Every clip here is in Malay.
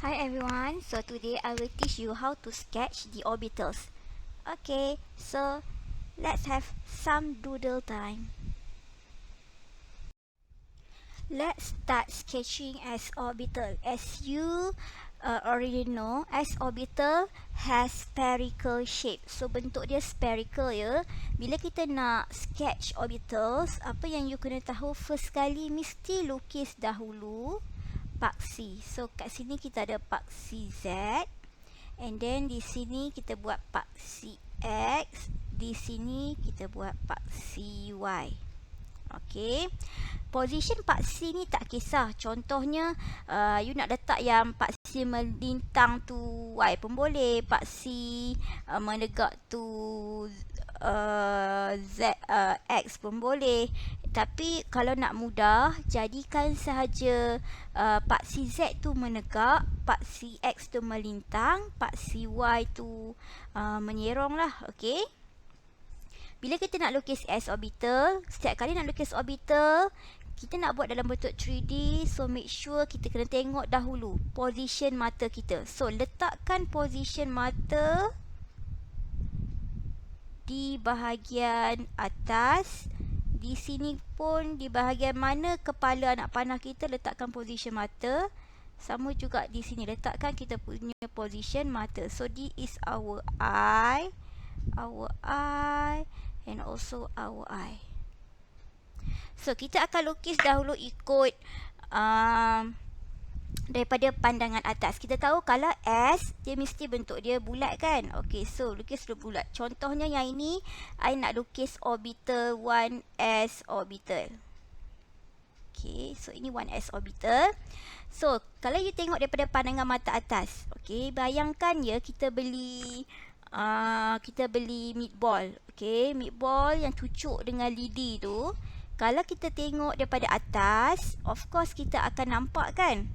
Hi everyone, so today I will teach you how to sketch the orbitals. Okay, so let's have some doodle time. Let's start sketching S orbital. As you already know, S orbital has spherical shape. So bentuk dia spherical ya. Bila kita nak sketch orbitals, apa yang you kena tahu first kali mesti lukis dahulu paksi. So kat sini kita ada paksi Z. And then di sini kita buat paksi X. Di sini kita buat paksi Y. Okay. Position paksi ni tak kisah. Contohnya you nak letak yang paksi melintang tu Y pun boleh. Paksi menegak tu X pun boleh. Tapi kalau nak mudah, jadikan sahaja paksi Z tu menegak, paksi X tu melintang, paksi Y tu menyerong lah. Okay. Bila kita nak lukis S orbital, setiap kali nak lukis orbital, kita nak buat dalam bentuk 3D. So make sure kita kena tengok dahulu position mata kita. So letakkan position mata di bahagian atas. Di sini pun di bahagian mana kepala anak panah kita, letakkan position mata. Sama juga di sini, letakkan kita punya position mata. So this is our eye, and also our eye. So kita akan lukis dahulu ikut daripada pandangan atas. Kita tahu kalau S, dia mesti bentuk dia bulat kan. Okay, so lukis dulu bulat. Contohnya yang ini, I nak lukis orbital 1s orbital. Okay, so ini 1s orbital. So, kalau you tengok daripada pandangan mata atas, okay, bayangkan ya kita beli meatball. Okay, meatball yang cucuk dengan lidi tu. Kalau kita tengok daripada atas, of course kita akan nampak kan.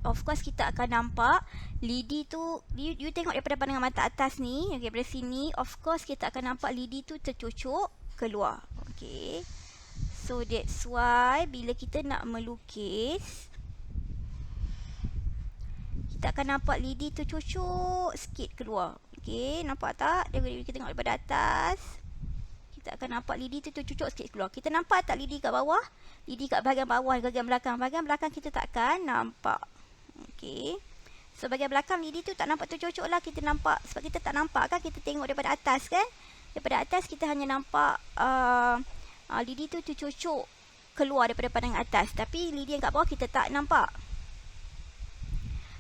Of course kita akan nampak lidi tu, you tengok daripada pandangan mata atas ni, okay, daripada sini, of course kita akan nampak lidi tu tercucuk keluar. Okay, so that's why bila kita nak melukis, kita akan nampak lidi tu cucuk sikit keluar. Okay, nampak tak? Kita tengok daripada atas, kita akan nampak lidi tu cucuk sikit keluar. Kita nampak tak lidi kat bawah? Lidi kat bahagian bawah, bahagian belakang. Bahagian belakang kita takkan nampak. Okay, so bahagian belakang lidi tu tak nampak tercucuk lah. Kita nampak, sebab kita tak nampak kan, kita tengok daripada atas kan. Daripada atas kita hanya nampak lidi tu tercucuk keluar daripada pandangan atas. Tapi lidi yang kat bawah kita tak nampak.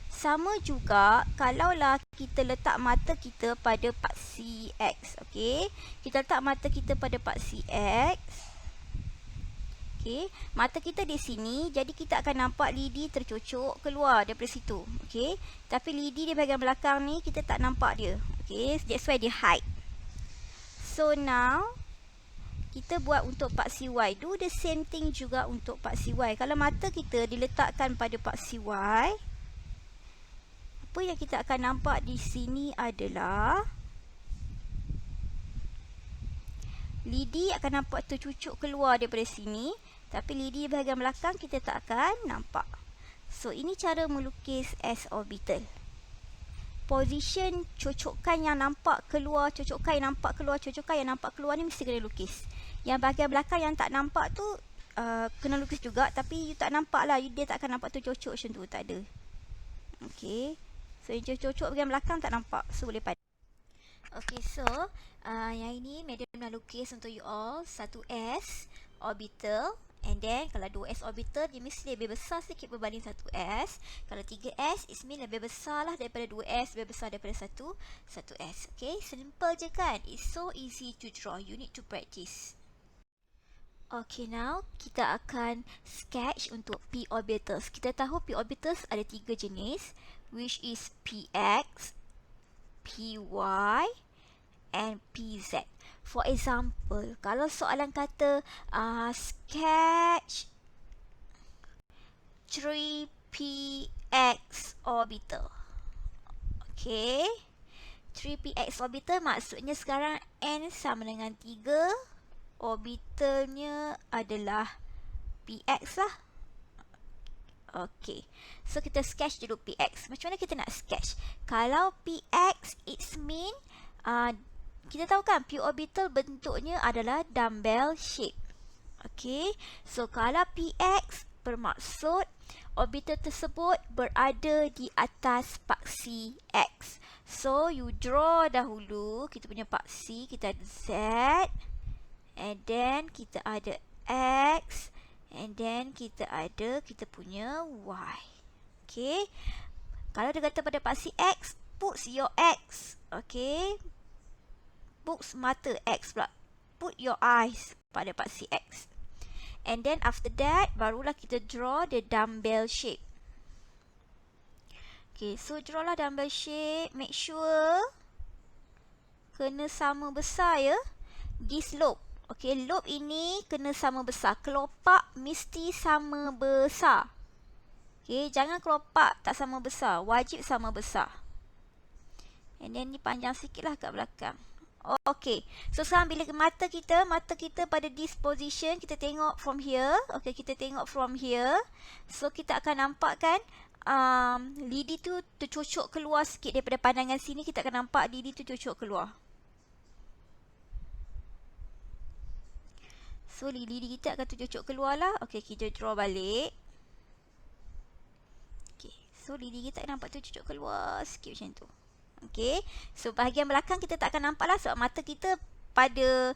Sama juga kalaulah kita letak mata kita pada paksi X. Okay, kita letak mata kita pada paksi X. Okay, mata kita di sini, jadi kita akan nampak lidi tercucuk keluar daripada situ. Okay, tapi lidi di bahagian belakang ni kita tak nampak dia. Okay, that's why dia hide. So now kita buat untuk paksi Y. Do the same thing juga untuk paksi Y. Kalau mata kita diletakkan pada paksi Y, apa yang kita akan nampak di sini adalah lidi akan nampak tercucuk keluar daripada sini, tapi lidi bahagian belakang kita tak akan nampak. So ini cara melukis S orbital. Position cucukkan yang nampak keluar, cucukkan yang nampak keluar, cucukkan yang nampak keluar ni mesti kena lukis. Yang bahagian belakang yang tak nampak tu kena lukis juga, tapi you tak nampak lah, dia tak akan nampak tercucuk macam tu, tak ada. Okay, so yang cucuk bahagian belakang tak nampak, so boleh pada. Okay, so yang ini madam nak lukis untuk you all 1S orbital. And then kalau 2S orbital, dia mesti lebih besar sikit berbanding 1S. Kalau 3S, it means lebih besar lah daripada 2S, lebih besar daripada 1S. Okay, simple je kan? It's so easy to draw. You need to practice. Okay, now kita akan sketch untuk P orbitals. Kita tahu P orbitals ada 3 jenis, which is PX, PY, and PZ. For example, kalau soalan kata sketch 3px orbital. Okay, 3px orbital maksudnya sekarang n sama dengan 3, orbitalnya adalah px lah. Okay. So kita sketch dulu PX. Macam mana kita nak sketch? Kalau PX, it's mean kita tahu kan p orbital bentuknya adalah dumbbell shape. Okay. So kalau PX bermaksud orbital tersebut berada di atas paksi X. So you draw dahulu kita punya paksi. Kita ada Z. And then kita ada X. And then kita ada kita punya Y. Okay. Kalau dia kata pada paksi X, put your X. Okay. Put mata X pula. Put your eyes pada paksi X. And then after that, barulah kita draw the dumbbell shape. Okay, so draw lah dumbbell shape. Make sure kena sama besar ya. This lobe. Okay, lobe ini kena sama besar. Kelopak mesti sama besar. Okay, jangan kelopak tak sama besar. Wajib sama besar. And then ni panjang sikit lah kat belakang. Okay, so sekarang bila mata kita pada this position, kita tengok from here. Okay, kita tengok from here. So kita akan nampak kan lidi tu tercocok keluar sikit daripada pandangan sini. Kita akan nampak lidi tu tercocok keluar. So lidi kita akan tercocok keluar lah. Okay, kita draw balik. Okay, so lidi kita akan nampak tercocok keluar sikit macam tu. Okay, so bahagian belakang kita tak akan nampak lah sebab mata kita pada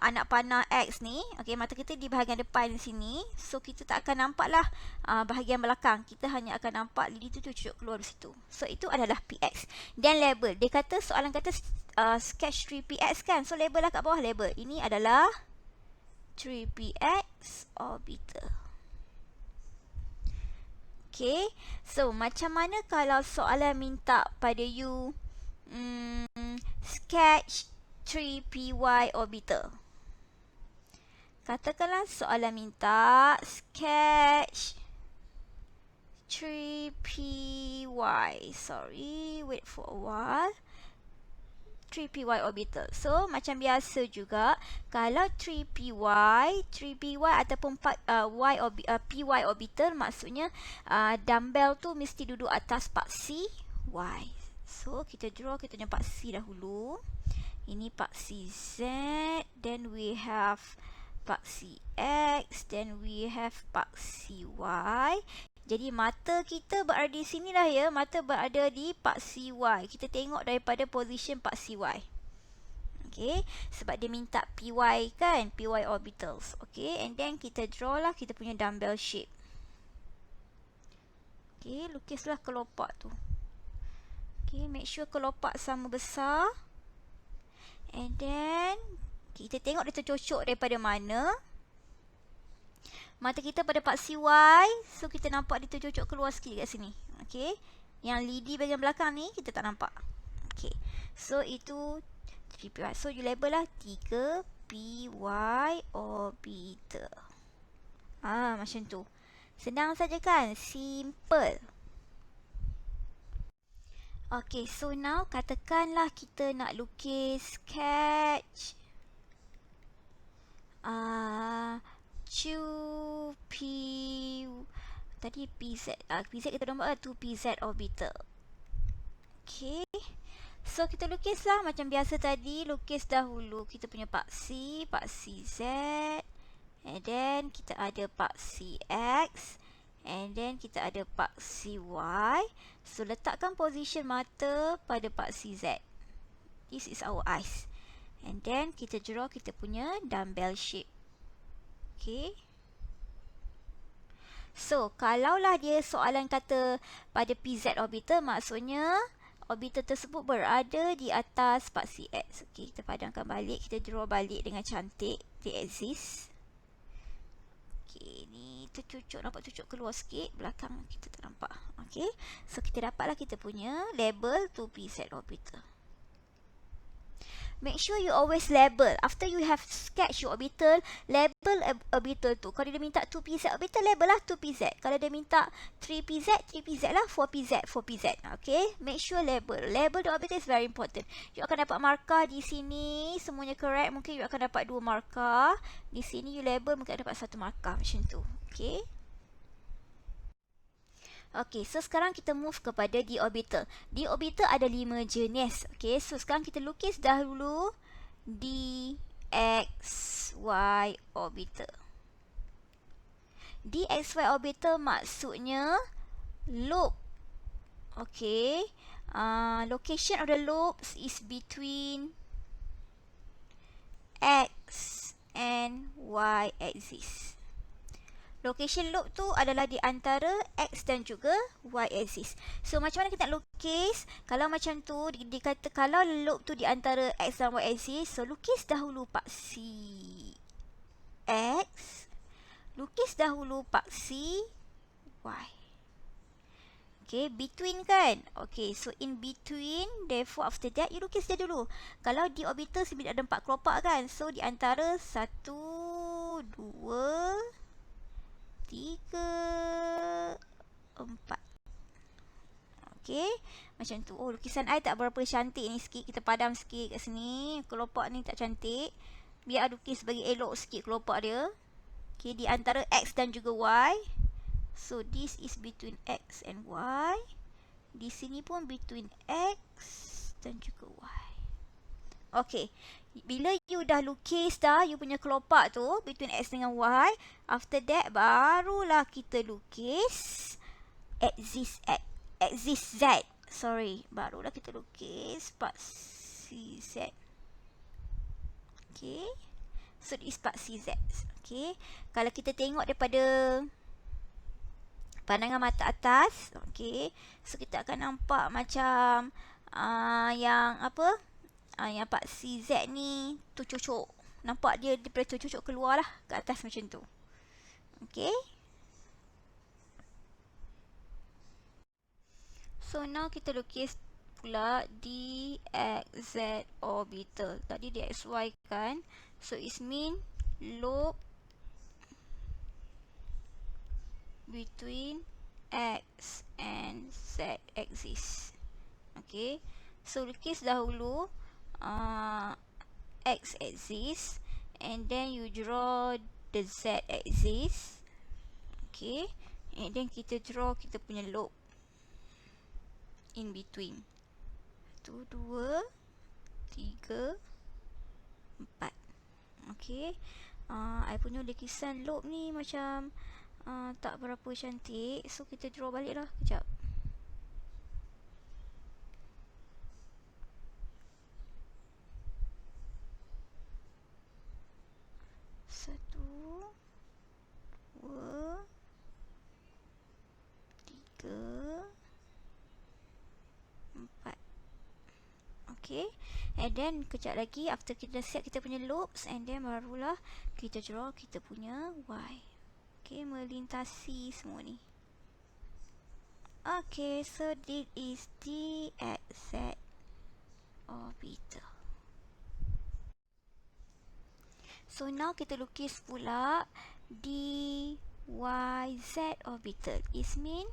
anak panah X ni. Okay, mata kita di bahagian depan sini. So kita tak akan nampak lah bahagian belakang. Kita hanya akan nampak lidi tu tercocok keluar di situ. So itu adalah PX. Dan label. Dia kata soalan kata sketch 3PX kan. So label lah kat bawah label. Ini adalah 3PX orbital. Okay, so macam mana kalau soalan minta pada you sketch 3PY orbital? Katakanlah soalan minta sketch 3PY. Sorry, wait for a while. 3PY orbital. So, macam biasa juga, kalau 3PY ataupun PY orbital, maksudnya dumbbell tu mesti duduk atas paksi Y. So, kita draw kita punya paksi dahulu. Ini paksi Z, then we have paksi X, then we have paksi Y. Jadi mata kita berada di sini lah ya. Mata berada di paksi Y. Kita tengok daripada position paksi Y. Okay. Sebab dia minta PY kan. PY orbitals. Okay. And then kita draw lah kita punya dumbbell shape. Okay. Lukislah kelopak tu. Okay. Make sure kelopak sama besar. And then kita tengok dia tercocok daripada mana. Mata kita pada paksi Y. So, kita nampak dia tercocok keluar sikit kat sini. Okay. Yang lidi bahagian belakang ni, kita tak nampak. Okay. So, itu 3PY. So, you label lah 3PY orbital. Macam tu. Senang saja kan? Simple. Okay. So, now katakanlah kita nak lukis sketch 2P tadi PZ kita nombor 2PZ orbital. Okay. So kita lukislah macam biasa tadi. Lukis dahulu kita punya paksi Z. And then kita ada paksi X. And then kita ada paksi Y. So letakkan position mata pada paksi Z. This is our eyes. And then kita draw kita punya dumbbell shape. Okay. So, kalaulah dia soalan kata pada PZ orbital, maksudnya orbital tersebut berada di atas paksi X. Okay, kita padamkan balik. Kita draw balik dengan cantik. Dia exist. Okay, ni tercucuk. Nampak cucuk keluar sikit. Belakang kita tak nampak. Okay. So, kita dapatlah kita punya label 2PZ orbital. Make sure you always label. After you have sketch your orbital, label orbital tu. Kalau dia minta 2PZ orbital, label lah 2PZ. Kalau dia minta 3PZ, 3PZ lah, 4PZ, 4PZ. Okay, make sure label. Label the orbital is very important. You akan dapat markah di sini, semuanya correct. Mungkin you akan dapat 2 markah. Di sini you label, mungkin dapat 1 markah macam tu. Okay. Okay, so sekarang kita move kepada d orbital. D orbital ada 5 jenis. Okay, so sekarang kita lukis dahulu d, x, y orbital. D, x, y orbital maksudnya loop. Okay, location of the loops is between x and y axis. Location loop tu adalah di antara x dan juga y axis. So macam mana kita nak lukis? Kalau macam tu dikata kalau loop tu di antara x dan y axis, so lukis dahulu paksi x, lukis dahulu paksi y. Okay, between kan? Okay, so in between, therefore after that, you lukis dia dulu. Kalau di orbital sebenarnya ada 4 kelopak kan? So, di antara 1, 2, 3, 4. Okay, macam tu. Oh, lukisan I tak berapa cantik ni sikit. Kita padam sikit kat sini. Kelopak ni tak cantik. Biar I lukis bagi elok sikit kelopak dia. Okay, di antara X dan juga Y. So, this is between X and Y. Di sini pun between X dan juga Y. Okay. Bila you dah lukis dah, you punya kelopak tu, between X dengan Y. After that, barulah kita lukis axis Z. Sorry. Barulah kita lukis paksi Z. Okay. So, this paksi Z. Okay. Kalau kita tengok daripada pandangan mata atas, okey. So kita akan nampak macam yang apa? Yang paksi Z ni tu cucuk. Nampak dia daripada cucuk keluar lah ke atas macam tu. Okey. So now kita lukis pula dxz orbital. Tadi dxy kan? So it mean loop between X and Z axis. Okay, so lukis dahulu X axis and then you draw the Z axis. Okay, and then kita draw kita punya loop in between. 1, 2, 3, 4. Okay, I punya lukisan loop ni macam tak berapa cantik. So kita draw balik lah. Kejap. Satu, 2, 3, 4. Okay. And then kejap lagi after kita set kita punya loops, and then barulah kita draw kita punya Y. Okay, melintasi semua ni. Okay, so this is dxz orbital. So now kita lukis pula dyz orbital. It mean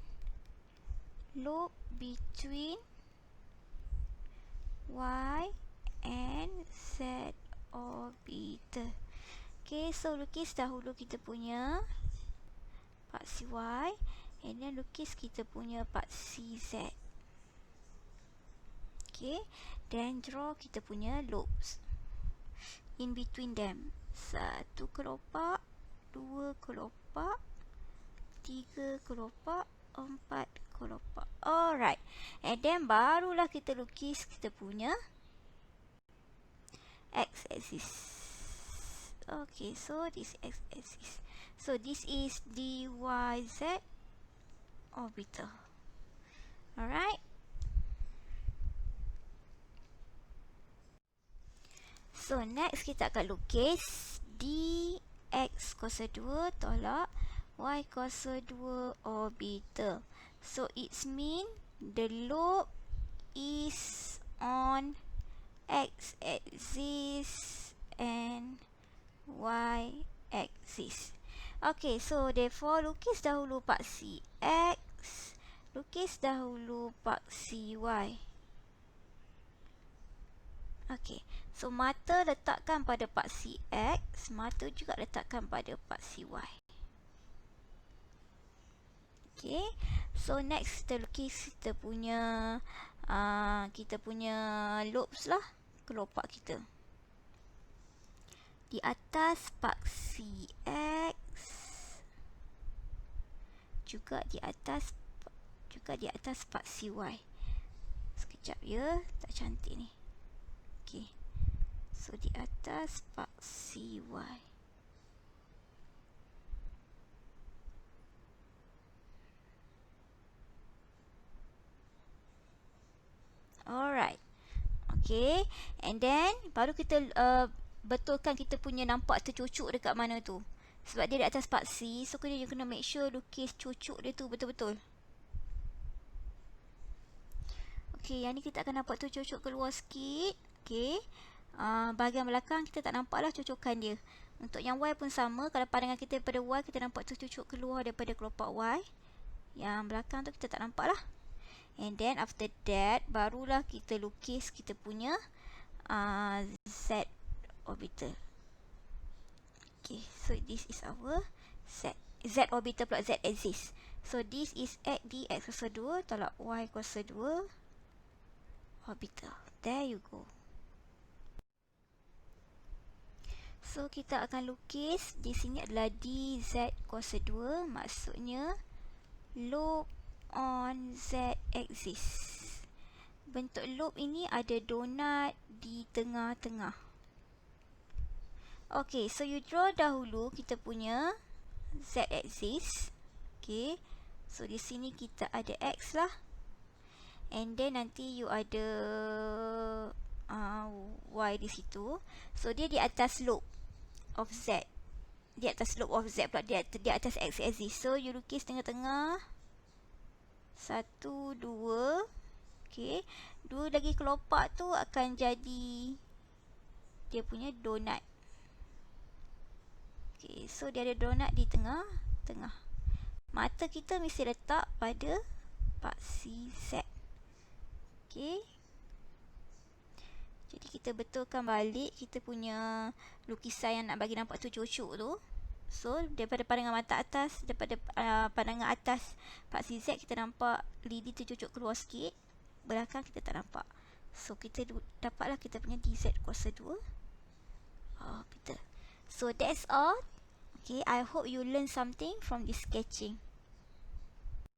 loop between Y and Z orbital. Okay, so lukis dahulu kita punya paksi Y, and then lukis kita punya paksi Z. Okay, then draw kita punya loops in between them. 1 kelopak, 2 kelopak, 3 kelopak, 4 kelopak. Alright, and then barulah kita lukis kita punya X axis. Okay, so this X axis. So this is dyz orbital. Alright. So next kita akan lukis dx kuasa 2 tolak y kuasa 2 orbital. So it mean the loop is on x axis and y axis. Okay, so therefore lukis dahulu paksi X, lukis dahulu paksi Y. Okay, so mata letakkan pada paksi X, mata juga letakkan pada paksi Y. Okay, so next kita lukis kita punya lobes lah, kelopak kita. Di atas paksi X, juga di atas paksi Y. Sekejap ya, tak cantik ni. Okay, so di atas paksi Y. Alright. Okay, and then baru kita betulkan kita punya nampak tercucuk dekat mana tu. Sebab dia di atas paksi, so you kena make sure lukis cucuk dia tu betul-betul. Okay, yang ni kita akan nampak tercucuk keluar sikit. Okay, bahagian belakang kita tak nampak lah cucukan dia. Untuk yang Y pun sama, kalau pandangan kita daripada Y, kita nampak tercucuk keluar daripada kelopak Y. Yang belakang tu kita tak nampak lah. And then after that, barulah kita lukis kita punya Z orbital. Okay, so this is our Z orbital pula Z axis. So this is X, D X kuasa 2, tolak Y kuasa 2 orbital. There you go. So kita akan lukis di sini adalah DZ kuasa 2, maksudnya loop on Z axis. Bentuk loop ini ada donut di tengah-tengah. Okay, so you draw dahulu kita punya Z axis. Okay, so di sini kita ada X lah. And then nanti you ada Y di situ. So dia di atas loop of Z. Di atas loop of Z pula, di atas X axis. So you lukis tengah-tengah. 1, 2. Okay, 2 lagi kelopak tu akan jadi dia punya donut. Okay, so dia ada donut di tengah-tengah. Mata kita mesti letak pada paksi Z. Okay, jadi kita betulkan balik kita punya lukisan yang nak bagi nampak tu cucuk tu. So daripada pandangan mata atas, daripada pandangan atas paksi Z, kita nampak lidi tercucuk keluar sikit. Belakang kita tak nampak. So kita dapatlah kita punya DZ kuasa 2 orbital. So that's all. Okay, I hope you learn something from this sketching.